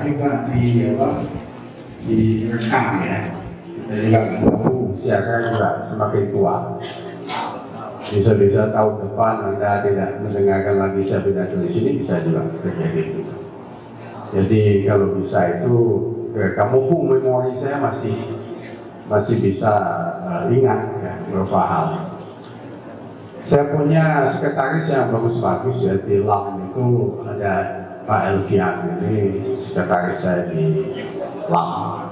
juga direkam ya. Kita juga nggak tahu usia saya juga semakin tua. Bisa-bisa tahun depan Anda tidak mendengarkan lagi saya pidato di sini, bisa juga terjadi itu. Jadi kalau bisa itu, kamu pun memori saya masih bisa ingat ya, beberapa hal. Saya punya sekretaris yang bagus-bagus ya, di LAM itu ada Pak Elvian, ini sekretaris saya di LAM.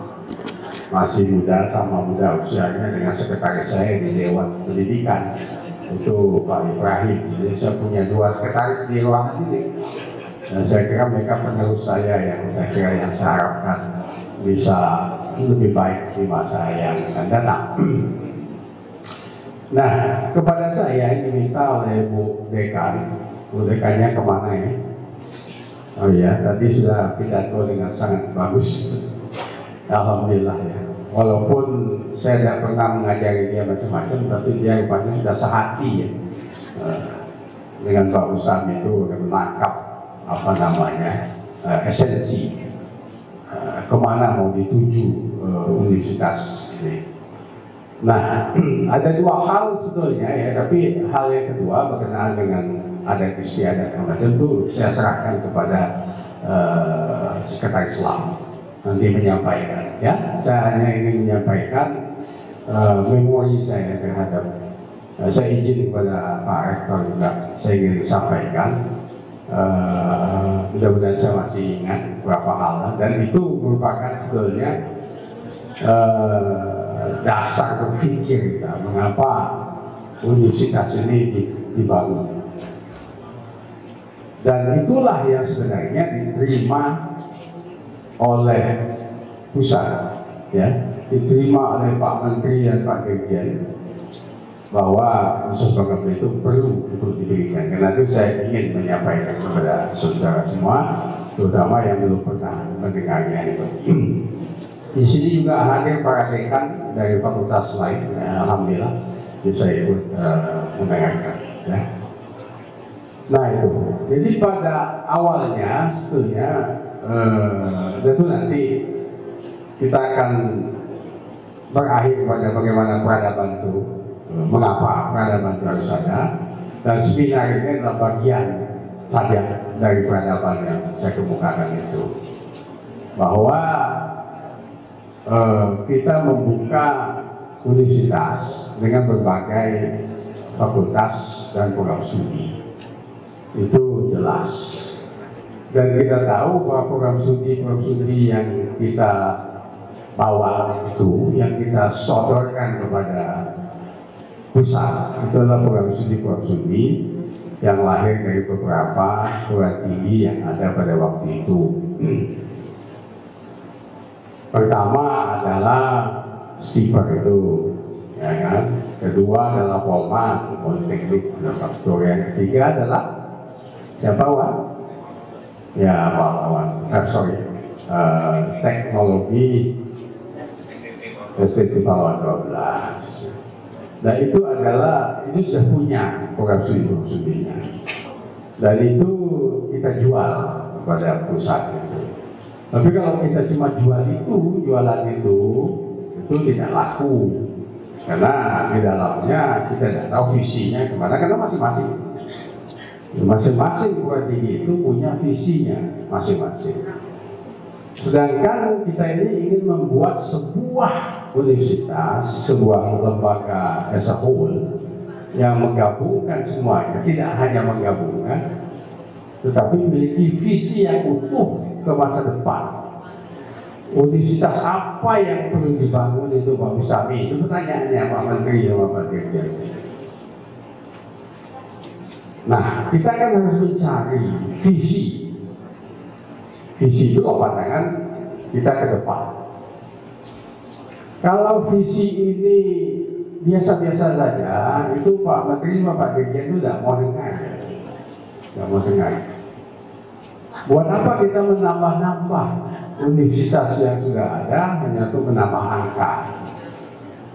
Masih muda, sama muda usianya dengan sekretaris saya di Dewan Pendidikan, itu Pak Ibrahim. Jadi saya punya dua sekretaris di ruangan ini. Dan saya kira mereka penerus saya yang saya harapkan bisa lebih baik di masa yang akan datang. Nah, kepada saya diminta oleh Bu Dekan. Bu Dekannya kemana ya? Oh iya, tadi sudah pidato dengan sangat bagus. Alhamdulillah ya. Walaupun saya tidak pernah mengajari dia macam-macam, tapi dia rupanya sudah sehati ya. Dengan Pak Usam itu menangkap apa namanya esensi kemana mau dituju universitas ini. Nah, ada dua hal sebetulnya ya, tapi hal yang kedua berkenaan dengan adat istiadat yang tentu saya serahkan kepada sekretaris LAM nanti menyampaikan ya. Saya hanya ingin menyampaikan memori saya terhadap saya izin kepada Pak Rektor juga saya ingin sampaikan. Mudah-mudahan saya masih ingat beberapa hal dan itu merupakan sebetulnya dasar berpikir kita mengapa universitas ini dibangun, dan itulah yang sebenarnya diterima oleh pusat ya, diterima oleh Pak Menteri dan Pak Dirjen bahwa Universitas Bangka itu perlu untuk diberikan. Karena itu saya ingin menyampaikan kepada saudara semua, terutama yang belum pernah mendengarnya itu. Di sini juga hadir para dekan dari fakultas lain, ya, alhamdulillah bisa ikut mendengarkan. Ya. Nah itu, jadi pada awalnya sebetulnya tentu nanti kita akan berakhir pada bagaimana peradaban itu, mengapa peradaban itu harus ada, dan seminar ini adalah bagian saja dari peradaban yang saya kemukakan itu, bahwa kita membuka universitas dengan berbagai fakultas dan program studi itu jelas, dan kita tahu bahwa program studi yang kita bawa itu, yang kita sodorkan kepada pusat, itu adalah program studi yang lahir dari beberapa perguruan tinggi yang ada pada waktu itu. Pertama adalah Stiper itu, ya kan? Kedua adalah Polma, Politeknik Manufaktur. Yang ketiga adalah siapa, Wan? Ya, pahlawan. Teknologi STT Pahlawan 12. Dan itu sudah punya program studinya. Dan itu kita jual kepada pusat itu. Tapi kalau kita cuma jualan itu tidak laku, karena di dalamnya kita tidak tahu visinya kemana, karena masing-masing program tinggi itu punya visinya masing-masing. Sedangkan kita ini ingin membuat sebuah universitas, sebuah lembaga as a whole yang menggabungkan semuanya, tidak hanya menggabungkan, tetapi memiliki visi yang utuh ke masa depan. Universitas apa yang perlu dibangun itu Pak Usami? Itu pertanyaannya Pak Menteri sama Pak Dirjen. Nah, kita kan harus mencari visi. Visi itu pandangan kita ke depan. Kalau visi ini biasa-biasa saja, itu Pak Menteri sama Pak Dirjen itu tidak mau dengar. Buat apa kita menambah-nambah universitas yang sudah ada hanya untuk menambah angka?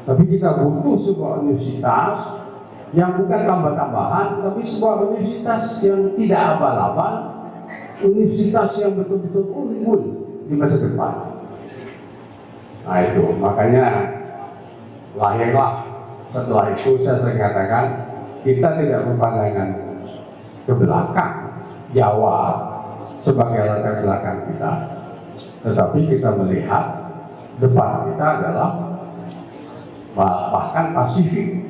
Tapi kita butuh sebuah universitas yang bukan tambah-tambahan, tapi sebuah universitas yang tidak abal-abal, universitas yang betul-betul unggul di masa depan. Nah itu, makanya lahirlah setelah itu saya sering katakan kita tidak berpandangan ke belakang Jawa sebagai latar belakang kita, tetapi kita melihat depan kita adalah bahkan Pasifik.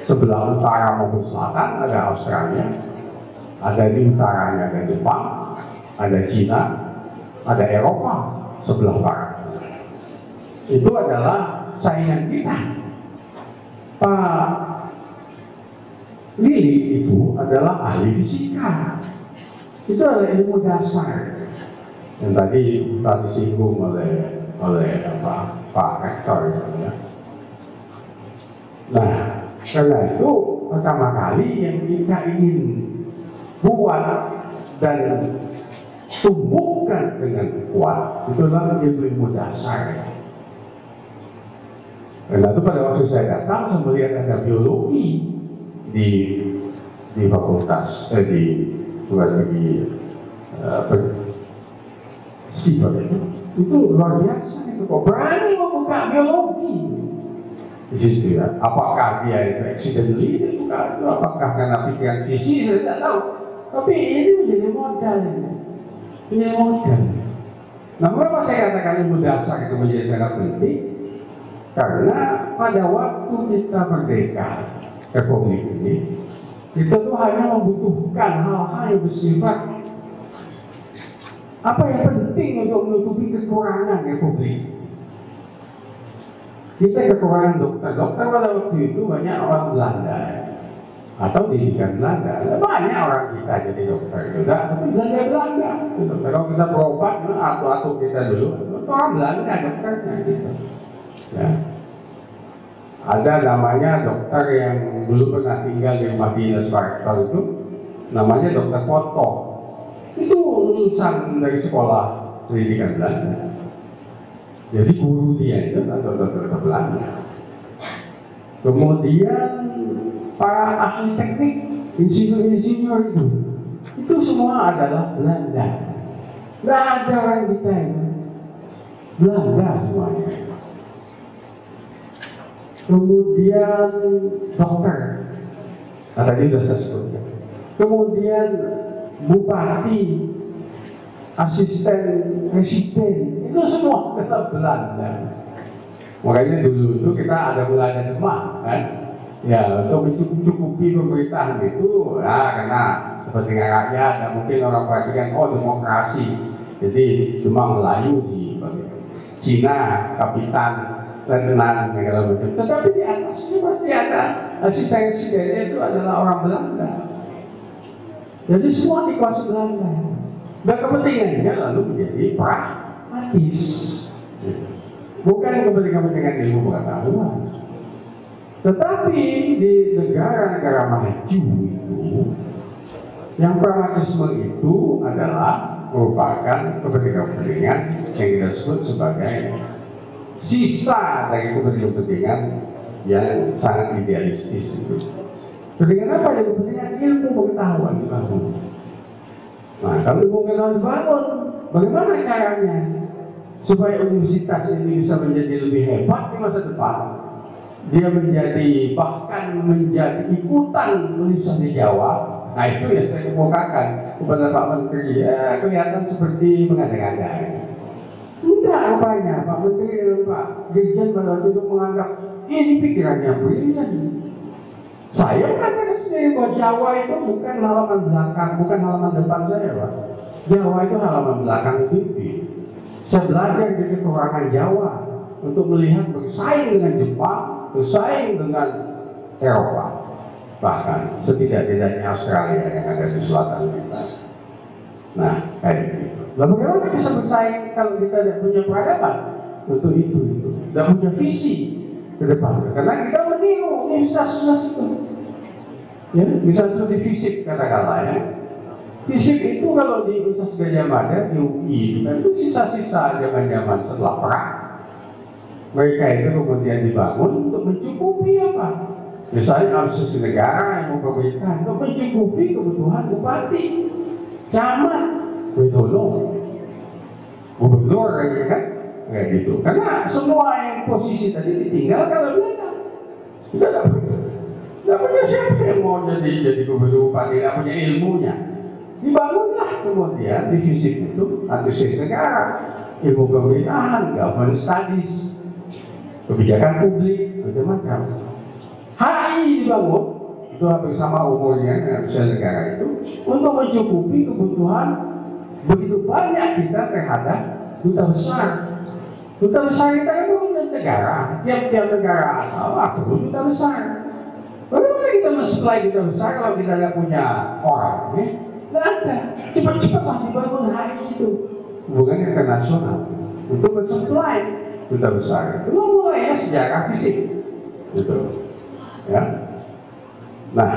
Sebelah utara maupun selatan ada Australia, ada di utaranya ada Jepang, ada Cina, ada Eropa sebelah barat. Itu adalah saingan kita. Pak Lili itu adalah ahli fisika. Itu adalah ilmu dasar yang tadi disinggung oleh Pak Rektor ya. Nah, karena itu pertama kali yang kita ingin buat dan tumbuhkan dengan kuat itu adalah ilmu dasar. Karena itu pada waktu saya datang saya melihat ada biologi di fakultas itu luar biasa itu kok berani membuka biologi di situ ya. Apakah dia itu accidentally apakah karena pikiran visi saya tidak tahu, tapi ini menjadi modal. Nah, mengapa saya katakan ilmu dasar itu menjadi sangat penting? Karena pada waktu kita merdeka Republik ini, kita tuh hanya membutuhkan hal-hal yang bersifat apa yang penting untuk menutupi kekurangan Republik. Kita kekurangan dokter pada waktu itu banyak orang Belanda atau didikan Belanda. Banyak orang kita jadi dokter juga, tapi Belanda. Kalau kita berobat, atau kita dulu, orang Belanda dokternya gitu. Ya. Ada namanya dokter yang dulu pernah tinggal di rumah dinas Pak Rektor itu, namanya Dokter Poto. Itu lulusan dari sekolah pendidikan Belanda. Jadi guru dia itu dokter Belanda. Kemudian para ahli teknik, insinyur itu semua adalah Belanda. Nggak ada orang kita itu, Belanda semuanya. Kemudian dokter, tadi sudah saya sebutkan. Kemudian bupati, asisten presiden, itu semua adalah Belanda. Makanya dulu itu kita ada Belanda Demam, kan? Ya, untuk mencukupi pemerintahan itu, ya karena kepentingan rakyat dan mungkin orang perhatikan, demokrasi. Jadi cuma Melayu di Cina, kapitan, letnan, segala macam. Tetapi di atasnya pasti ada asisten presidennya itu adalah orang Belanda. Jadi semua dikuasai Belanda. Dan kepentingannya lalu menjadi pragmatis, bukan kepentingan ilmu pengetahuan. Tetapi di negara-negara maju itu, yang pragmatisme itu adalah merupakan kepentingan-kepentingan yang kita sebut sebagai sisa dari kepentingan yang sangat idealistis itu. Kepentingan apa? Yang kepentingan ilmu pengetahuan dibangun. Nah, kalau ilmu pengetahuan dibangun, bagaimana caranya supaya universitas ini bisa menjadi lebih hebat di masa depan? Dia bahkan menjadi ikutan universitas di Jawa. Nah, itu yang saya kemukakan kepada Pak Menteri. Kelihatan seperti mengada-ngada. Enggak, rupanya Pak Menteri, Pak Dirjen pada waktu itu menganggap ini pikirannya brilian. Saya mengatakan sendiri bahwa Jawa itu bukan halaman belakang, bukan halaman depan saya, Pak. Jawa itu halaman belakang TV. Saya belajar dari kekurangan Jawa untuk melihat bersaing dengan Jepang, bersaing dengan Eropa, bahkan setidak-tidaknya Australia yang ada di selatan kita. Nah, kayak gitu. Lalu bagaimana bisa bersaing kalau kita tidak punya peradaban untuk itu, tidak punya visi ke depan? Karena kita meniru universitas itu. Ya, misalnya seperti fisik katakanlah ya. Fisik itu kalau di Universitas Gadjah Mada, di UI, itu sisa-sisa zaman-zaman setelah perang. Mereka itu kemudian dibangun untuk mencukupi apa? Misalnya institusi negara yang mau pemerintah untuk mencukupi kebutuhan bupati, camat, betolong. gubernur ya kan, kayak gitu. Karena semua yang posisi tadi ditinggal kalau belakang, nggak punya siapa yang mau jadi gubernur bupati, nggak punya ilmunya. Dibangunlah kemudian divisi itu administrasi negara, ilmu pemerintahan, government studies, kebijakan publik, macam-macam. HI dibangun itu hampir sama umurnya dengan negara itu untuk mencukupi kebutuhan begitu banyak kita terhadap duta besar. Duta besar kita itu negara, tiap-tiap negara asal perlu duta besar. Bagaimana kita mensuplai duta besar kalau kita nggak punya orang? Nggak ada. Cepat-cepatlah dibangun HI itu hubungan internasional untuk mensuplai duta besar. Itu mulainya sejarah fisik, gitu. Ya. Nah,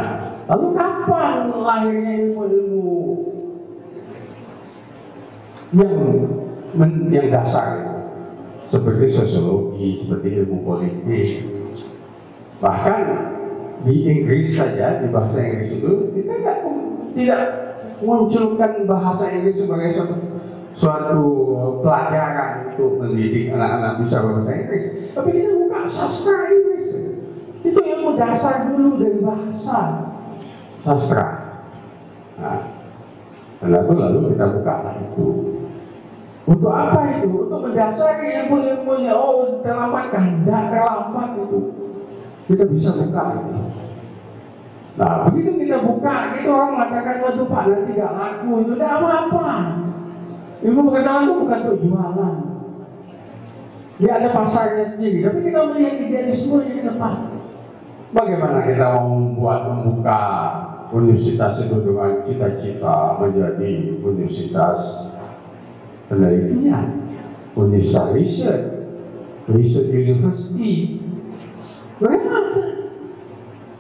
lalu kapan lahirnya ilmu-ilmu yang dasar itu? Seperti sosiologi, seperti ilmu politik. Bahkan di Inggris saja, di bahasa Inggris itu kita tidak munculkan bahasa Inggris sebagai suatu pelajaran untuk mendidik anak-anak bisa bahasa Inggris. Tapi kita buka sastra Inggris. Itu ilmu dasar dulu dari bahasa sastra. Nah, karena itu lalu kita buka itu. Untuk apa itu? Untuk mendasari ilmu-ilmunya. Oh, terlambat kan? Tidak terlambat itu. Kita bisa buka itu. Nah, begitu kita buka, itu orang mengatakan, waduh Pak, nanti gak laku. Itu tidak apa-apa. Ilmu pengetahuan itu bukan untuk jualan. Dia ada pasarnya sendiri. Tapi kita melihat idealismenya ke depan. Bagaimana kita membuka universitas itu dengan cita-cita menjadi universitas penelitian, universitas research university. Bagaimana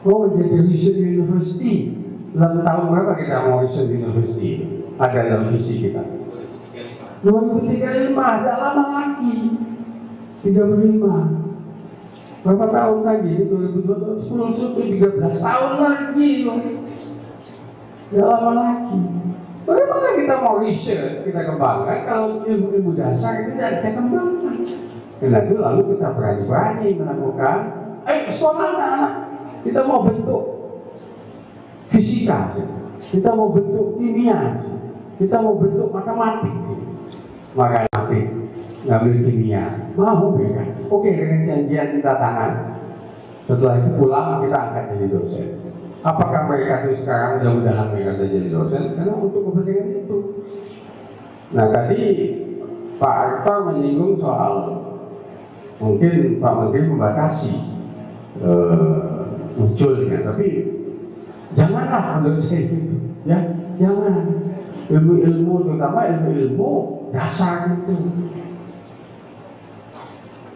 mau menjadi research university? Dalam tahun berapa kita mau research university? Ada dalam visi kita 2035, tidak lama lagi, 35. Berapa tahun lagi? 2020, 10, 13 tahun lagi loh. Tidak lama lagi. Bagaimana kita mau riset, kita kembangkan kalau ilmu-ilmu dasar itu tidak kita kembangkan? Karena itu lalu kita berani-berani melakukan, sekolah anak-anak. Kita mau bentuk fisika, kita mau bentuk kimia, kita mau bentuk matematik. Matematik, ngambil kimia, mau mereka. Oke, dengan janjian kita tangan. Setelah itu pulang kita angkat jadi dosen. Apakah mereka itu sekarang mudah-mudahan mereka jadi dosen? Karena untuk kepentingan itu. Nah tadi Pak Aktor menyinggung soal mungkin Pak Menteri membatasi munculnya, tapi janganlah menurut saya itu, ya jangan. Ilmu-ilmu, terutama ilmu-ilmu dasar itu.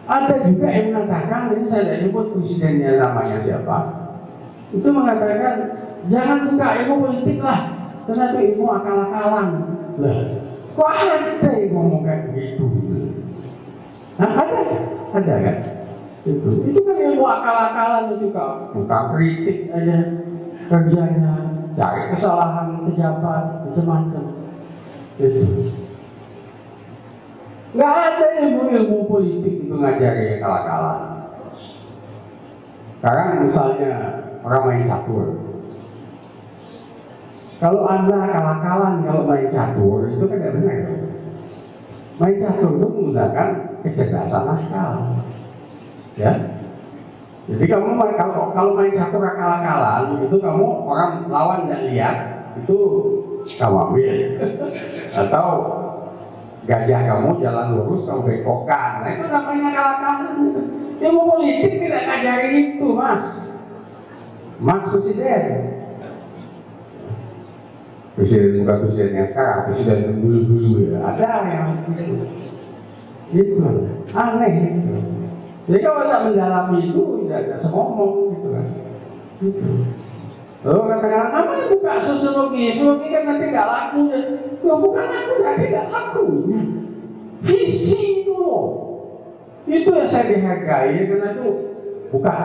Ada juga yang mengatakan, ini saya tidak nyebut presidennya namanya siapa, itu mengatakan jangan buka ilmu politik lah, karena itu ilmu akal-akalan. Lah, kok ada yang ngomong kayak begitu? Nah, ada kan? Itu kan ilmu akal-akalan juga, buka kritik aja kerjanya, cari kesalahan pejabat, macam-macam. Itu. Nggak ada ilmu-ilmu politik itu ngajari akal-akalan. Sekarang misalnya orang main catur. Kalau Anda akal-akalan kalau main catur itu kan tidak benar. Main catur itu menggunakan kecerdasan akal. Ya. Jadi kamu kalau main catur akal-akalan itu kamu orang lawan tidak lihat itu kamu ambil. Atau gajah kamu jalan lurus kamu bekokan. Nah itu namanya akal-akalan. Ilmu politik tidak ngajarin itu, Mas. Mas Presiden. Presiden bukan presiden yang sekarang, presiden yang dulu-dulu ya. Ada yang itu aneh gitu. Jadi kalau tidak mendalami itu tidak ngomong gitu kan. Gitu. Lalu katakan apa yang buka sosiologi? Sosiologi kan nanti nggak laku ya. Bukan aku nanti nggak laku. Visi itu loh. Itu yang saya dihargai karena itu bukan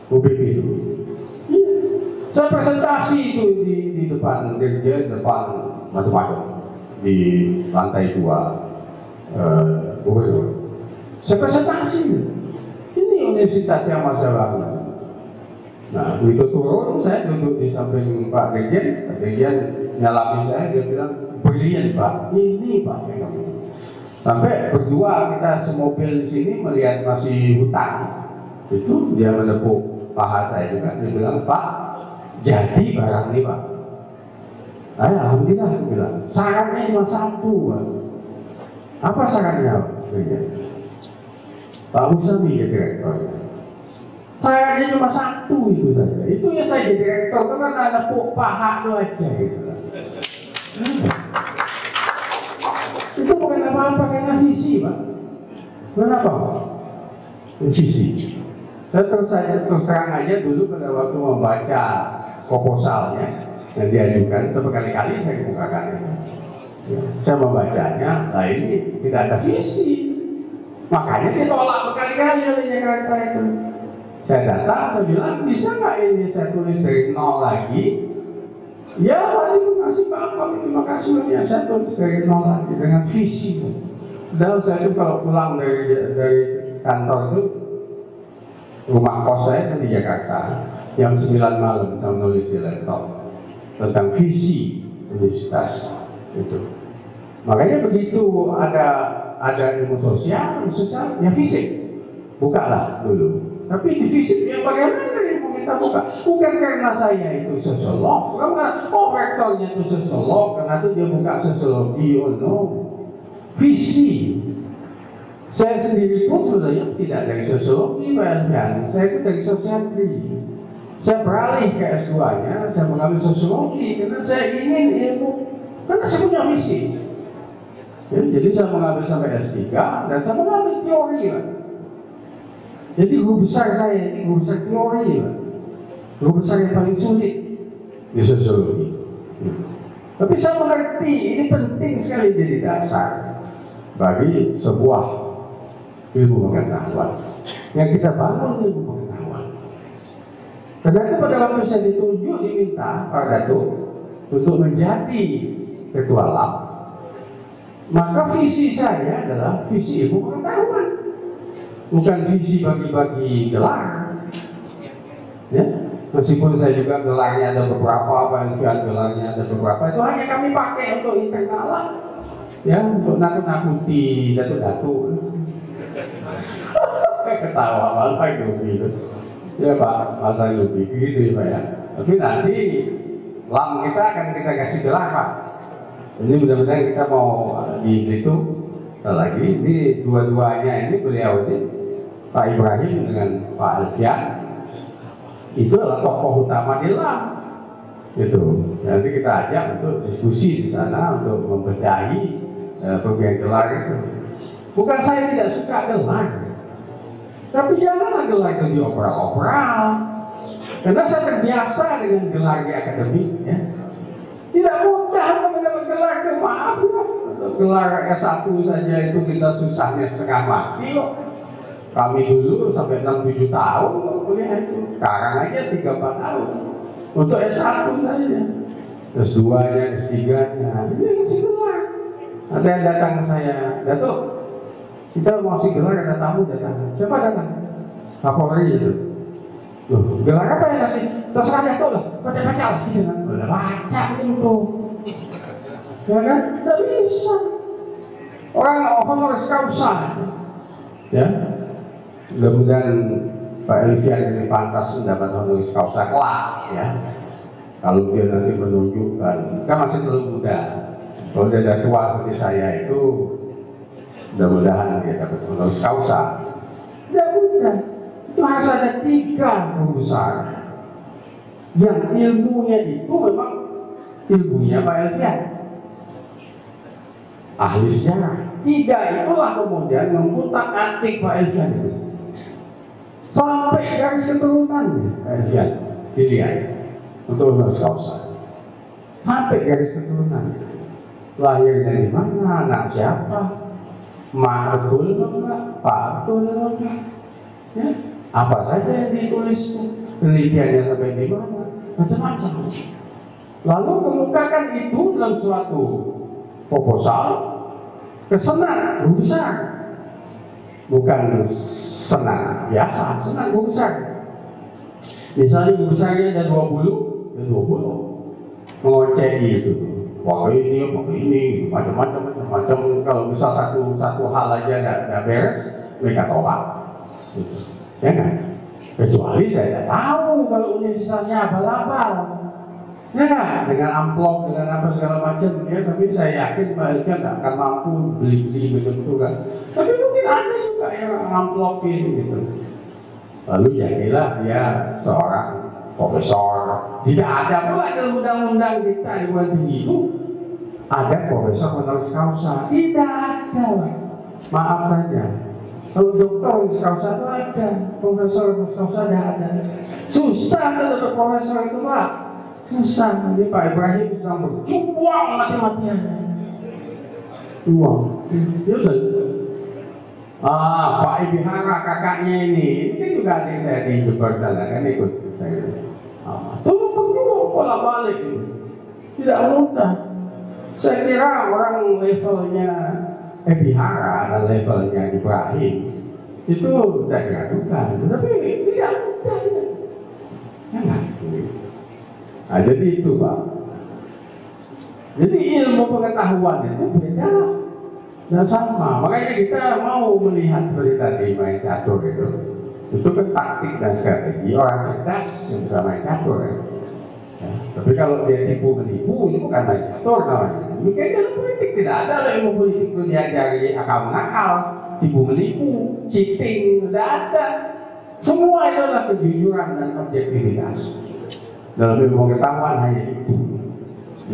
UBP itu. Iya. Saya presentasi itu di depan dirjen, depan macam-macam di lantai 2. gubernur. Saya presentasi, ini universitas yang masa bangun. Nah, begitu turun, saya duduk di samping Pak Dirjen. Pak Dirjen nyalapi saya, dia bilang, brilian Pak, ini Pak. Sampai berdua kita semobil di sini melihat masih hutan. Itu dia menepuk paha saya juga, dia bilang, Pak, jadi barang ini Pak. Alhamdulillah, dia bilang, sarannya cuma satu Pak. Apa sarannya Pak Musami ya direktornya. Sarannya cuma satu itu saja. Itu ya saya jadi direktor itu kan ada nepuk paha itu aja gitu. Itu bukan apa-apa karena visi Pak. Kenapa Pak? Visi. Saya terus terang aja dulu pada waktu membaca proposalnya yang diajukan, berkali-kali saya kemukakan. Saya membacanya, nah ini tidak ada visi. Makanya ditolak berkali-kali oleh Jakarta itu. Saya datang, saya bilang, bisa nggak ini saya tulis dari nol lagi? Ya, terima kasih Pak, terima kasih banyak. Saya tulis dari nol lagi dengan visi. Dan saya itu kalau pulang dari kantor itu, rumah kos saya kan di Jakarta, jam 9 malam saya menulis di laptop tentang visi universitas itu. Makanya begitu ada ilmu sosial ya fisik, bukalah dulu. Tapi di fisik yang bagaimana yang kita buka? Bukan karena saya itu sosiolog, bukan karena rektornya itu sosiolog, karena itu dia buka sosiologi, no. Visi. Saya sendiri pun sebenarnya tidak dari sosiologi, Pak. Saya itu dari sosiatri. Saya beralih ke S2-nya, saya mengambil sosiologi karena saya ingin ilmu, karena saya punya visi. Ya, jadi saya mengambil sampai S3 dan saya mengambil teori, Pak. Jadi guru besar saya ini guru besar teori, Pak. Guru besar yang paling sulit di sosiologi. Tapi saya mengerti ini penting sekali jadi dasar bagi sebuah ilmu pengetahuan yang kita bangun ilmu pengetahuan. Karena itu pada waktu saya ditunjuk diminta Pak Datuk untuk menjadi ketua lab, maka visi saya adalah visi ilmu pengetahuan, bukan visi bagi-bagi gelar. Ya, meskipun saya juga gelarnya ada beberapa, gelarnya ada beberapa, itu hanya kami pakai untuk internal lah, ya, untuk nakut-nakuti datuk-datuk. Ketawa masa Yubi itu, ya Pak, masa Yubi gitu ya Pak ya. Tapi nanti lam kita akan kita kasih gelar Pak. Ini mudah-mudahan kita mau di Belitung lagi. Ini dua-duanya ini beliau ini Pak Ibrahim dengan Pak Alfian itu adalah tokoh utama di LAM. Gitu. Nanti kita ajak untuk diskusi di sana untuk membedahi pemberian gelar itu. Bukan saya tidak suka gelar, tapi janganlah gelar itu dioperal-operal. Karena saya terbiasa dengan gelar di akademik, ya. Tidak mudah untuk mendapat gelar itu, maaf ya. Gelar S1 saja itu kita susahnya setengah mati kok. Kami dulu sampai 6-7 tahun kuliah itu. Sekarang aja 3-4 tahun. Untuk S1 saja. S2-nya, S3-nya, ini masih gelar. Ada yang datang ke saya, Datuk, kita mau si gelar, ada tamu datang. Siapa datang? Kapolri itu. Loh, gelar apa yang kasih? Terserah Datuk lah, baca-baca lah. Udah baca itu. Ya kan? Tidak bisa. Orang honoris causa. Ya. Mudah-mudahan Pak Elvian ini pantas mendapat honoris causa kelak, ya. Kalau dia nanti menunjukkan, kan masih terlalu muda. Kalau dia sudah tua seperti saya itu, mudah-mudahan dia dapat honoris causa. Tidak mudah. Itu harus ada 3 guru besar yang ilmunya itu memang ilmunya Pak Elvian, ahli sejarah. 3 itulah kemudian mengutak-atik Pak Elvian itu sampai garis keturunannya. Pak Elvian dilihat untuk honoris causa sampai garis keturunannya, lahirnya di mana, anak siapa, Ma betul enggak, Pak betul enggak, ya, apa saja yang ditulis, penelitiannya sampai di mana, macam-macam. Lalu kemukakan itu dalam suatu proposal Kesenang guru besar, bukan senang biasa, senang guru besar. Misalnya guru besarnya ada 20, ya 20 mengoceh itu, pakai ini, macam-macam. Kalau misal satu hal aja nggak beres, mereka tolak, ya kan? Kecuali saya tidak tahu kalau universitasnya abal-abal, ya kan? Dengan amplop, dengan apa segala macam, ya. Tapi saya yakin mereka nggak akan mampu beli begitu kan. Tapi mungkin ada juga yang amplopin gitu. Lalu jadilah dia seorang profesor. Tidak ada pula dalam undang-undang kita di bulan itu ada profesor honoris causa. Tidak ada, maaf saja. Kalau dokter honoris causa itu ada, profesor honoris causa tidak ada. Susah dapat profesor itu, Pak. Susah. Jadi Pak Ibrahim sedang berjuang mati-matian. Uang. Pak Ibihara kakaknya ini kan juga adik saya di Jember sana, kan ikut saya. Tolong berjuang pola balik, tidak mudah. Saya kira orang levelnya Ibihara dan levelnya Ibrahim itu tidak diragukan, tapi tidak mudah. Jangan. Nah, jadi itu Pak. Jadi ilmu pengetahuan itu beda. Dan sama, makanya kita mau melihat seperti tadi main catur itu kan taktik dan strategi orang cerdas yang bisa main catur ya. Tapi kalau dia tipu-menipu, itu bukan main catur namanya. Mungkin dalam politik tidak ada ilmu politik itu diajari akal mengakal, tipu-menipu, cheating, tidak ada. Semua itu adalah kejujuran dan objektivitas. Dalam ilmu pengetahuan hanya itu.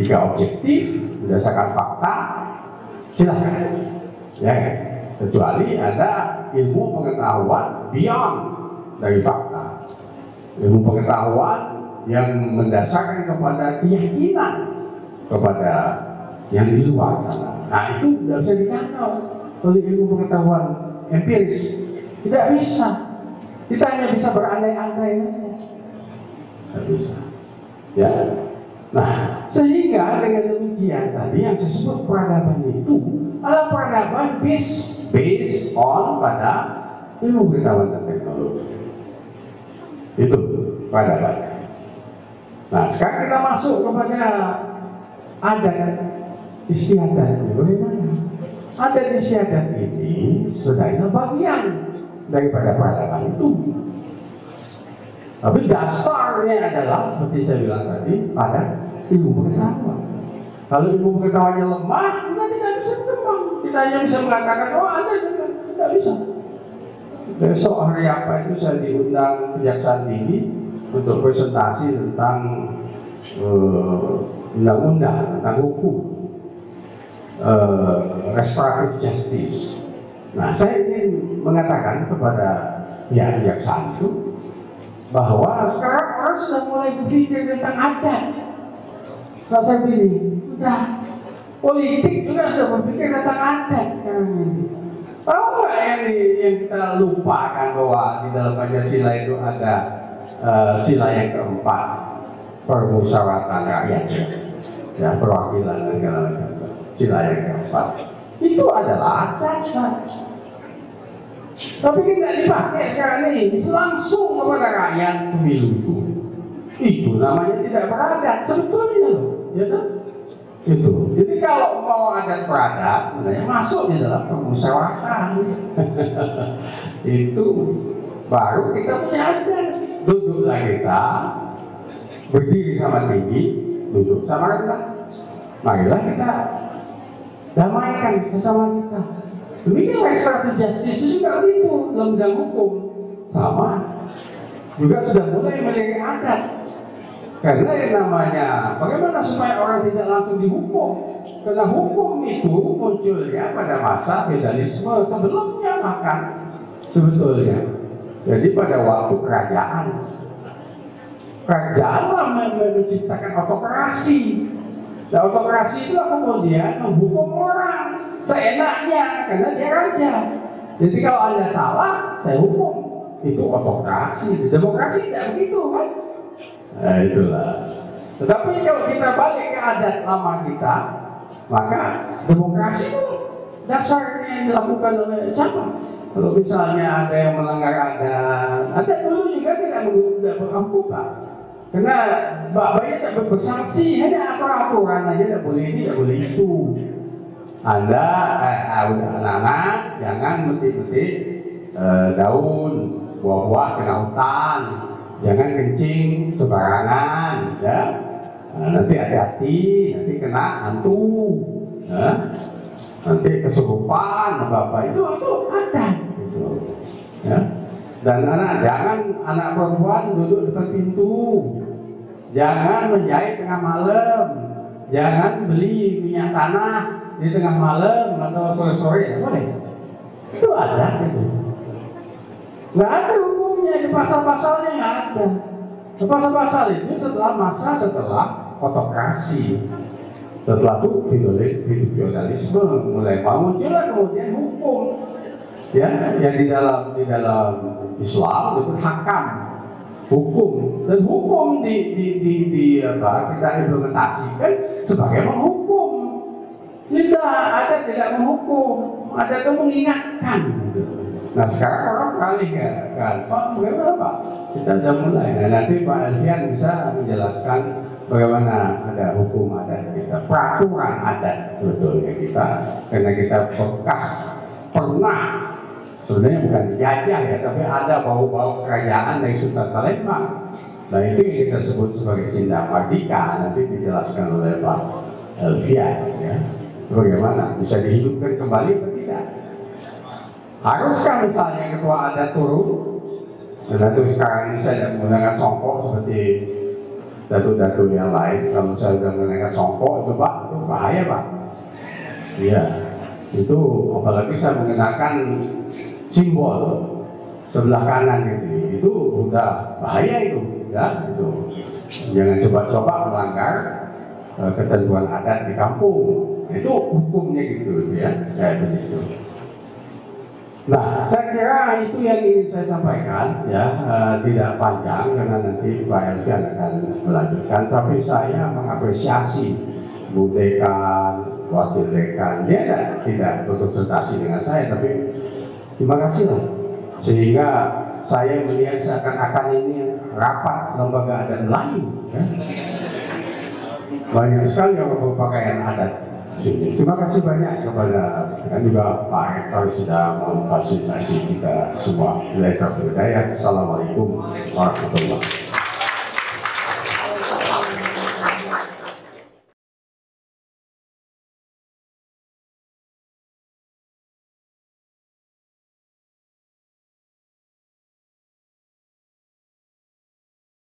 Jika objektif, berdasarkan fakta, silahkan, ya, kecuali ada ilmu pengetahuan beyond dari fakta, ilmu pengetahuan yang mendasarkan kepada keyakinan kepada yang di luar sana. Nah, itu tidak bisa dijangkau oleh ilmu pengetahuan empiris, tidak bisa. Kita hanya bisa berandai-andai, tidak bisa, ya. Nah, sehingga dengan demikian tadi yang saya sebut peradaban itu adalah peradaban based on pada ilmu pengetahuan dan teknologi. Itu peradaban. Nah, sekarang kita masuk kepada adat istiadat. Bagaimana? Adat istiadat ini sebenarnya bagian daripada peradaban itu. Tapi dasarnya adalah seperti saya bilang tadi pada ilmu pengetahuan. Kalau ilmu pengetahuannya lemah, kita tidak bisa berkembang. Kita hanya bisa mengatakan, oh ada, tidak bisa. Besok hari apa itu saya diundang Kejaksaan Tinggi untuk presentasi tentang undang-undang, tentang hukum restoratif justice. Nah, saya ingin mengatakan kepada pihak kejaksaan itu bahwa sekarang orang sudah mulai berpikir tentang adat. Kalau saya pilih, sudah politik juga sudah berpikir tentang adat. Tahu nggak yang kita lupakan bahwa di dalam Pancasila itu ada sila yang keempat, permusyawaratan rakyat, ya, perwakilan dan segala macam. Sila yang keempat itu adalah adat. Tapi tidak dipakai sekarang ini, langsung kepada rakyat pemilu itu namanya tidak beradat sebetulnya loh, ya kan? Itu. Jadi kalau mau adat beradat, sebenarnya masuk di dalam permusyawaratan. Itu baru kita punya adat. Duduklah kita, berdiri sama tinggi, duduk sama rendah. Marilah kita damaikan sesama kita. Demikian restoratif justice juga begitu dalam bidang hukum sama, juga sudah mulai melirik adat. Karena yang namanya bagaimana supaya orang tidak langsung dihukum? Karena hukum itu munculnya pada masa feudalisme sebelumnya bahkan sebetulnya. Jadi pada waktu kerajaan menciptakan autokrasi. Dan autokrasi itu kemudian menghukum orang seenaknya karena dia raja. Jadi kalau Anda salah, saya hukum. Itu autokrasi. Demokrasi tidak begitu kan? Nah, itulah. Tetapi kalau kita balik ke adat lama kita, maka demokrasi itu dasarnya yang dilakukan oleh siapa? Kalau misalnya ada yang melanggar adat dulu juga tidak berhambuka. Karena banyak tak bersanksi, hanya aturan aja tidak boleh ini, tidak boleh itu. Anda, udah anak-anak, jangan metik-metik daun, buah-buah kena hutan, jangan kencing sembarangan, ya. Nanti hati-hati, nanti kena hantu, ya. Nanti kesurupan, apa-apa itu ada, gitu. Ya. Dan jangan anak perempuan duduk dekat pintu, jangan menjahit tengah malam, jangan beli minyak tanah di tengah malam atau sore-sore, boleh? Itu ada, gitu. Nggak ada hukumnya di pasal-pasalnya, nggak ada. Pasal-pasal itu setelah autokrasi, setelah itu feudalisme mulai muncul, kemudian hukum. Ya, yang di dalam Islam itu hakam, hukum, dan hukum kita implementasikan sebagai menghukum. Tidak menghukum, ada itu mengingatkan. Nah sekarang orang beralih kan, bagaimana Pak? Kita sudah mulai. Nah, nanti Pak Alfian bisa menjelaskan bagaimana ada hukum adat kita, peraturan adat sebetulnya kita, karena kita bekas pernah. Sebenarnya bukan dijajah ya, tapi ada bau-bau kerajaan dari Sultan Palembang. Nah itu yang kita sebut sebagai Sindang Mardika, nanti dijelaskan oleh Pak Alfian ya. Bagaimana bisa dihidupkan kembali atau tidak? Haruskah misalnya ketua adat turun? Dan itu sekarang ini saya tidak menggunakan songkok seperti datu-datu yang lain. Kalau saya sudah menggunakan songkok itu Pak, itu bahaya Pak. Iya, itu apalagi saya menggunakan simbol sebelah kanan itu udah bahaya itu, ya itu. Jangan coba-coba melanggar ketentuan adat di kampung. Itu hukumnya gitu ya, kayak begitu. Nah, saya kira itu yang ingin saya sampaikan ya, tidak panjang karena nanti Pak Alfian akan melanjutkan. Tapi saya mengapresiasi Bu Dekan, Wakil Dekan, dia tidak berkonsultasi dengan saya, tapi terima kasih lah, sehingga saya melihat seakan-akan ini rapat lembaga adat Melayu. Ya. Banyak sekali yang berpakaian adat. Terima kasih banyak kepada dan juga Pak Rektor sudah memfasilitasi kita semua. Assalamualaikum warahmatullahi wabarakatuh.